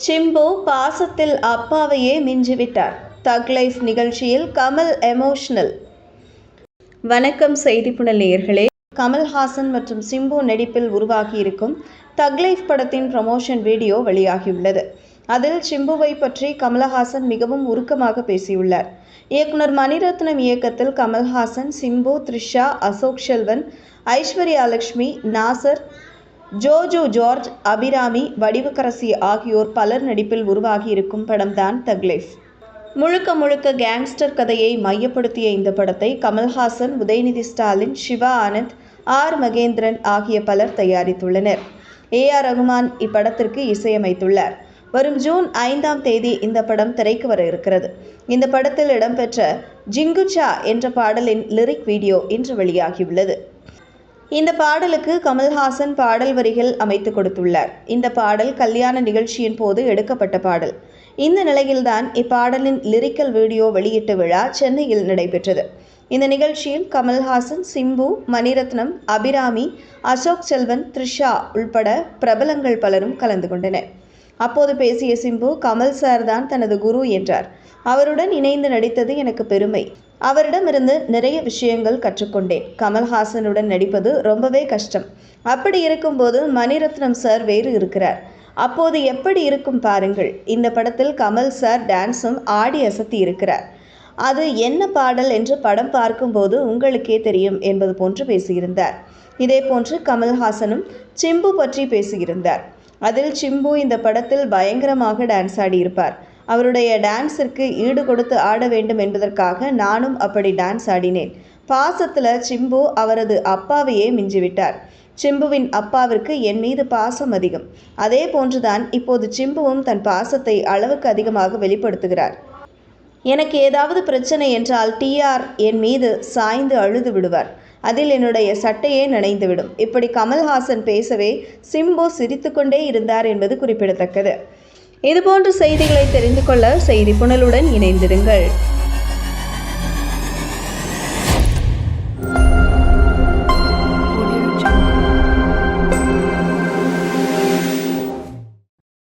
சிம்பு பாசத்தில் அப்பாவையே மிஞ்சிவிட்டார். தக் லைஃப் நிகழ்ச்சியில் கமல் எமோஷனல். வணக்கம் செய்திப்புணல் நேயர்களே. கமல்ஹாசன் மற்றும் சிம்பு நடிப்பில் உருவாகியிருக்கும் தக் லைஃப் படத்தின் ப்ரமோஷன் வீடியோ வெளியாகியுள்ளது. அதில் சிம்புவை பற்றி கமல்ஹாசன் மிகவும் உருக்கமாக பேசியுள்ளார். இயக்குனர் மணிரத்னம் இயக்கத்தில் கமல்ஹாசன், சிம்பு, த்ரிஷா, அசோக் செல்வன், ஐஸ்வர்யா லட்சுமி, நாசர், ஜோஜோ ஜார்ஜ், அபிராமி, வடிவுக்கரசி ஆகியோர் பலர் நடிப்பில் உருவாகியிருக்கும் படம்தான் தக் லைஃப். முழுக்க முழுக்க கேங்ஸ்டர் கதையை மையப்படுத்திய இந்த படத்தை கமல்ஹாசன், உதயநிதி ஸ்டாலின், சிவா ஆனந்த், ஆர் மகேந்திரன் ஆகிய பலர் தயாரித்துள்ளனர். AR ரகுமான் இப்படத்திற்கு இசையமைத்துள்ளார். வரும் ஜூன் 5ஆம் தேதி இந்த படம் திரைக்கு வர இருக்கிறது. இந்த படத்தில் இடம்பெற்ற ஜிங்குச்சா என்ற பாடலின் லிரிக் வீடியோ இன்று வெளியாகியுள்ளது. இந்த பாடலுக்கு கமல்ஹாசன் பாடல் வரிகள் அமைத்து கொடுத்துள்ளார். இந்த பாடல் கல்யாண நிகழ்ச்சியின் போது எடுக்கப்பட்ட பாடல். இந்த நிலையில்தான் இப்பாடலின் லிரிக்கல் வீடியோ வெளியீட்டு விழா சென்னையில் நடைபெற்றது. இந்த நிகழ்ச்சியில் கமல்ஹாசன், சிம்பு, மணிரத்னம், அபிராமி, அசோக் செல்வன், த்ரிஷா உள்பட பிரபலங்கள் பலரும் கலந்து கொண்டனர். அப்போது பேசிய சிம்பு, கமல் சார் தான் தனது குரு என்றார். அவருடன் இணைந்து நடித்தது எனக்கு பெருமை. அவரிடமிருந்து நிறைய விஷயங்கள் கற்றுக்கொண்டேன். கமல்ஹாசனுடன் நடிப்பது ரொம்பவே கஷ்டம். அப்படி இருக்கும்போது மணிரத்னம் சார் வேறு இருக்கிறார். அப்போது எப்படி இருக்கும் பாருங்கள். இந்த படத்தில் கமல் சார் டான்ஸும் ஆடி அசத்தி இருக்கிறார். அது என்ன பாடல் என்று படம் பார்க்கும்போது உங்களுக்கே தெரியும் என்பது போன்று பேசியிருந்தார். இதேபோன்று கமல்ஹாசனும் சிம்பு பற்றி பேசியிருந்தார். அதில் சிம்பு இந்த படத்தில் பயங்கரமாக டான்ஸ் ஆடியிருப்பார். அவருடைய டான்ஸிற்கு ஈடு கொடுத்து ஆட வேண்டும் என்பதற்காக நானும் அப்படி டான்ஸ் ஆடினேன். பாசத்தில் சிம்பு அவரது அப்பாவையே மிஞ்சிவிட்டார். சிம்புவின் அப்பாவிற்கு என் மீது பாசம் அதிகம். அதே போன்றுதான் இப்போது சிம்புவும் தன் பாசத்தை அளவுக்கு அதிகமாக வெளிப்படுத்துகிறார். எனக்கு ஏதாவது பிரச்சனை என்றால் TR என் மீது சாய்ந்து அழுது விடுவார். அதில் என்னுடைய சட்டையே நனைந்துவிடும். இப்படி கமல்ஹாசன் பேசவே சிம்பு சிரித்து கொண்டே இருந்தார் என்பது குறிப்பிடத்தக்கது. இதுபோன்ற செய்திகளை தெரிந்து கொள்ள செய்தி புனலுடன் இணைந்திருங்கள்.